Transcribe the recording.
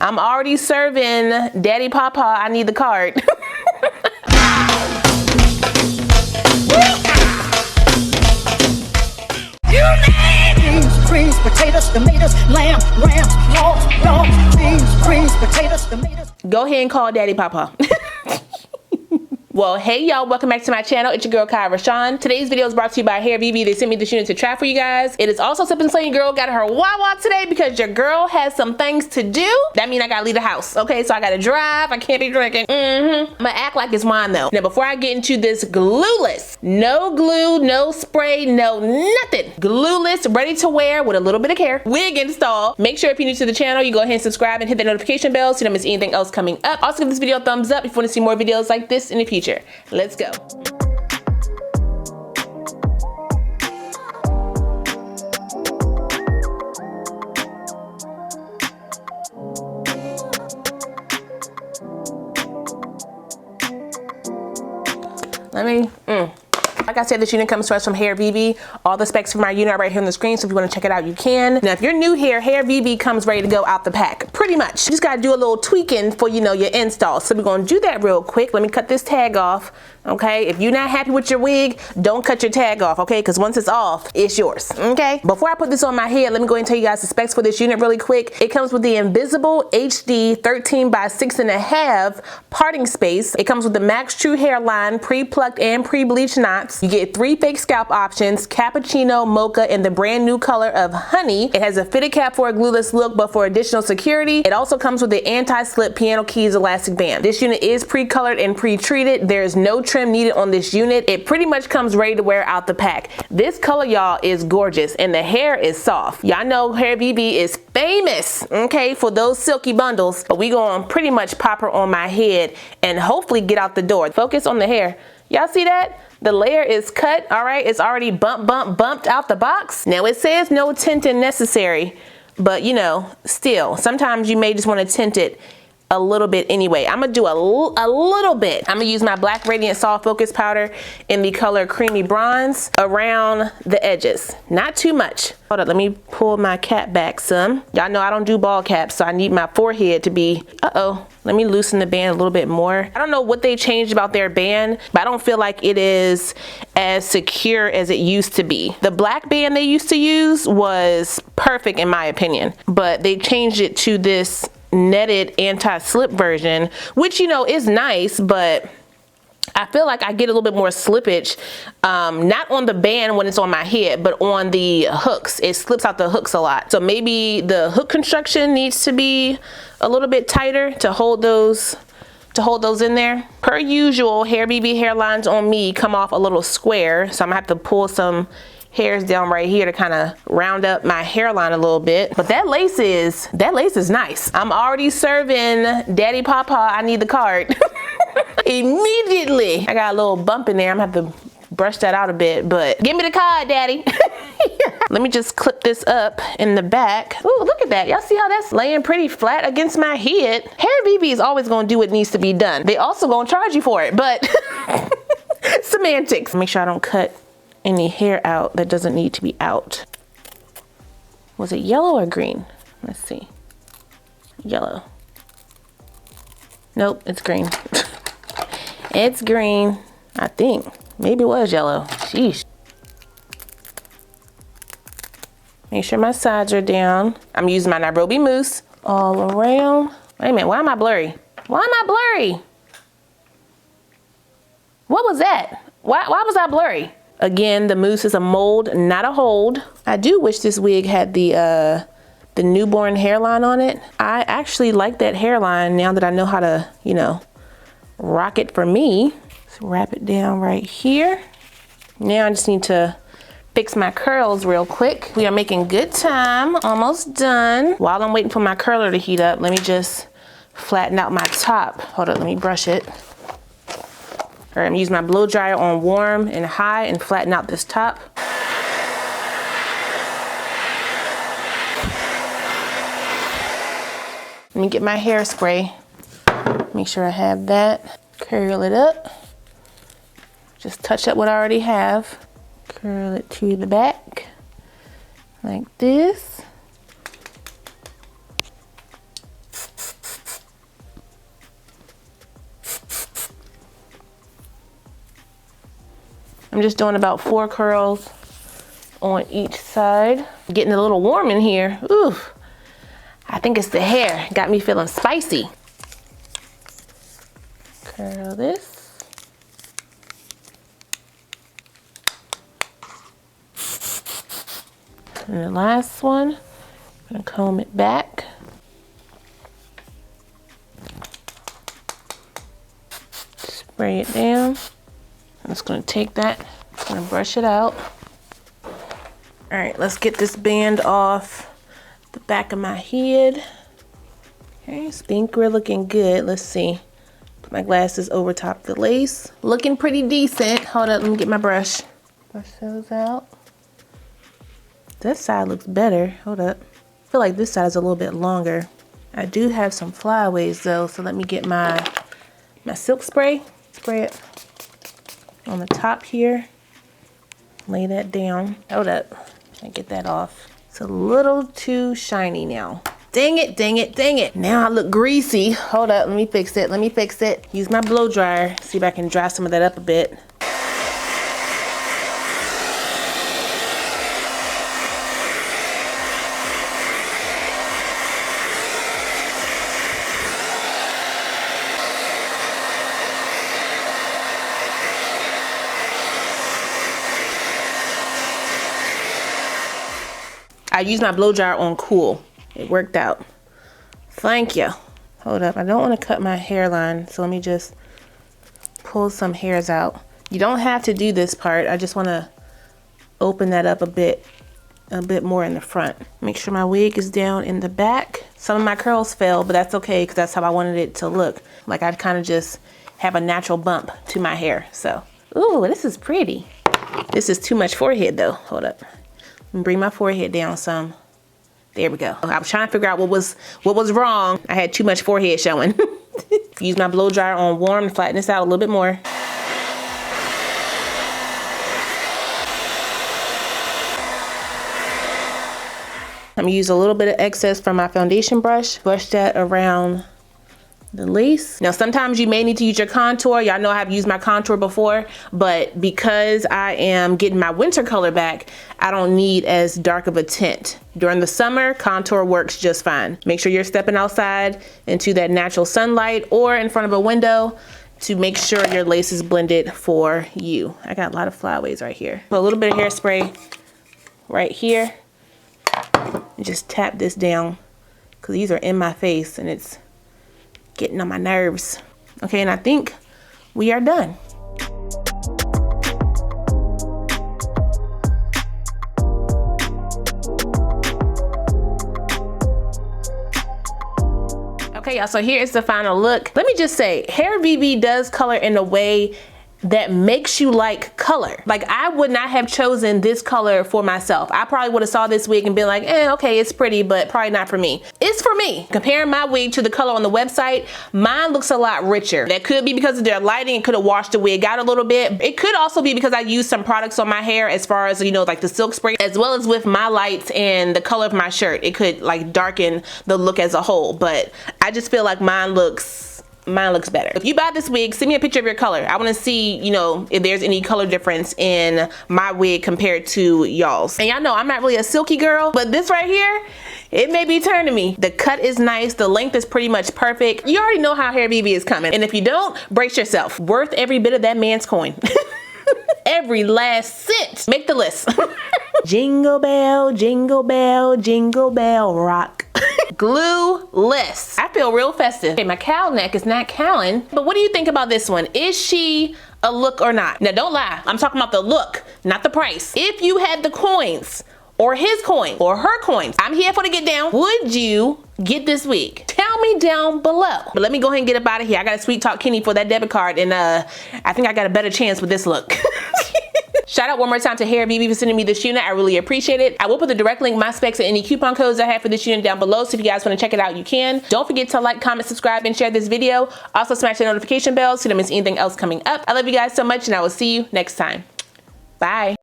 I'm already serving Daddy Papa. I need the card. Greens, potatoes, tomatoes, lamb, rams, logs, dogs, beans, greens, potatoes, tomatoes. Go ahead and call Daddy Papa. Well, hey y'all, welcome back to my channel. It's your girl KIERASHON. Today's video is brought to you by Hairvivi. They sent me this unit to try for you guys. It is also Sip and Slay Girl got her Wawa today because your girl has some things to do. That means I gotta leave the house, okay? So I gotta drive, I can't be drinking. I'm gonna act like it's wine though. Now before I get into this glueless, no glue, no spray, no nothing. Glueless, ready to wear with a little bit of care, wig install. Make sure if you're new to the channel, you go ahead and subscribe and hit that notification bell so you don't miss anything else coming up. Also give this video a thumbs up if you wanna see more videos like this in the future. Let's go. Like I said, this unit comes to us from Hairvivi. All the specs for my unit are right here on the screen, so if you want to check it out, you can. Now, if you're new here, Hairvivi comes ready to go out the pack, pretty much. You just got to do a little tweaking for, you know, your install. So we're going to do that real quick. Let me cut this tag off, okay? If you're not happy with your wig, don't cut your tag off, okay? Because once it's off, it's yours, okay? Before I put this on my head, let me go ahead and tell you guys the specs for this unit really quick. It comes with the invisible HD 13 by 6.5 parting space. It comes with the Max True hairline, pre-plucked and pre-bleached knots. You get 3 fake scalp options, cappuccino, mocha, and the brand new color of honey. It has a fitted cap for a glueless look, but for additional security. It also comes with the anti-slip piano keys elastic band. This unit is pre-colored and pre-treated. There is no trim needed on this unit. It pretty much comes ready to wear out the pack. This color, y'all, is gorgeous, and the hair is soft. Y'all know Hairvivi is famous, okay, for those silky bundles, but we gonna pretty much pop her on my head and hopefully get out the door. Focus on the hair. Y'all see that? The layer is cut, all right? It's already bumped out the box. Now it says no tinting necessary, but you know, still, sometimes you may just wanna tint it a little bit anyway. I'm gonna do a little bit. I'm gonna use my Black Radiant Soft Focus Powder in the color Creamy Bronze around the edges. Not too much. Hold up, let me pull my cap back some. Y'all know I don't do ball caps, so I need my forehead to be, let me loosen the band a little bit more. I don't know what they changed about their band, but I don't feel like it is as secure as it used to be. The black band they used to use was perfect in my opinion, but they changed it to this netted anti-slip version, which, you know, is nice, but I feel like I get a little bit more slippage, not on the band when it's on my head, but on the hooks. It slips out the hooks a lot. So maybe the hook construction needs to be a little bit tighter to hold those in there. Per usual, Hairvivi hairlines on me come off a little square, so I'm gonna have to pull some hairs down right here to kind of round up my hairline a little bit. But that lace is nice. I'm already serving Daddy Papa. I need the card. Immediately. I got a little bump in there. I'm gonna have to brush that out a bit, but give me the card, Daddy. Let me just clip this up in the back. Ooh, look at that. Y'all see how that's laying pretty flat against my head? Hairvivi is always gonna do what needs to be done. They also gonna charge you for it, but semantics. Make sure I don't cut any hair out that doesn't need to be out. Was it yellow or green? Let's see. Yellow. Nope, it's green. It's green, I think. Maybe it was yellow. Sheesh. Make sure my sides are down. I'm using my Nairobi mousse all around. Wait a minute, why am I blurry? Why am I blurry? What was that? Why was I blurry? Again, the mousse is a mold, not a hold. I do wish this wig had the newborn hairline on it. I actually like that hairline now that I know how to, you know, rock it for me. So wrap it down right here. Now I just need to fix my curls real quick. We are making good time, almost done. While I'm waiting for my curler to heat up, let me just flatten out my top. Hold up, let me brush it. All right, I'm using my blow dryer on warm and high and flatten out this top. Let me get my hairspray. Make sure I have that. Curl it up. Just touch up what I already have. Curl it to the back like this. I'm just doing about 4 curls on each side. Getting a little warm in here. Ooh, I think it's the hair. Got me feeling spicy. Curl this. And the last one, I'm gonna comb it back. Spray it down. I'm just gonna take that, I'm gonna brush it out. All right, let's get this band off the back of my head. Okay, I think we're looking good. Let's see. Put my glasses over top the lace. Looking pretty decent. Hold up, let me get my brush. Brush those out. This side looks better. Hold up. I feel like this side is a little bit longer. I do have some flyaways though, so let me get my silk spray. Spray it on the top here. Lay that down. Hold up. And get that off. It's a little too shiny now. Dang it, dang it, dang it. Now I look greasy. Hold up, let me fix it, let me fix it. Use my blow dryer, see if I can dry some of that up a bit. I used my blow dryer on cool. It worked out. Thank you. Hold up, I don't want to cut my hairline, so let me just pull some hairs out. You don't have to do this part. I just want to open that up a bit more in the front. Make sure my wig is down in the back. Some of my curls fell, but that's okay because that's how I wanted it to look. Like I'd kind of just have a natural bump to my hair. So, ooh, this is pretty. This is too much forehead though. Hold up. Bring my forehead down some. There we go. I was trying to figure out what was wrong. I had too much forehead showing. Use my blow dryer on warm to flatten this out a little bit more. I'm gonna use a little bit of excess from my foundation brush. Brush that around the lace. Now sometimes you may need to use your contour. Y'all know I've used my contour before, but because I am getting my winter color back, I don't need as dark of a tint. During the summer, contour works just fine. Make sure you're stepping outside into that natural sunlight or in front of a window to make sure your lace is blended for you. I got a lot of flyaways right here. Put a little bit of hairspray right here and just tap this down because these are in my face and it's getting on my nerves. Okay, and I think we are done. Okay, y'all, so here is the final look. Let me just say, Hairvivi does color in a way that makes you like color. Like I would not have chosen this color for myself. I probably would have saw this wig and been like, okay, it's pretty, but probably not for me. It's for me. Comparing my wig to the color on the website, mine looks a lot richer. That could be because of their lighting. It could have washed the wig out a little bit. It could also be because I used some products on my hair as far as, you know, like the silk spray, as well as with my lights and the color of my shirt. It could like darken the look as a whole, but I just feel like mine looks better. If you buy this wig, send me a picture of your color. I want to see, you know, if there's any color difference in my wig compared to y'all's. And y'all know I'm not really a silky girl, but this right here, it may be turning me. The cut is nice. The length is pretty much perfect. You already know how Hairvivi is coming. And if you don't, brace yourself. Worth every bit of that man's coin. Every last cent. Make the list. Jingle bell, jingle bell, jingle bell rock. Glueless. I feel real festive. Okay, my cowl neck is not cowling, but what do you think about this one? Is she a look or not? Now don't lie, I'm talking about the look, not the price. If you had the coins, or his coin, or her coins, I'm here for the get down, would you get this wig? Tell me down below. But let me go ahead and get up out of here. I got to sweet talk Kenny for that debit card, and I think I got a better chance with this look. Shout out one more time to Hairvivi for sending me this unit. I really appreciate it. I will put the direct link, my specs, and any coupon codes I have for this unit down below. So if you guys want to check it out, you can. Don't forget to like, comment, subscribe, and share this video. Also smash the notification bell so you don't miss anything else coming up. I love you guys so much, and I will see you next time. Bye.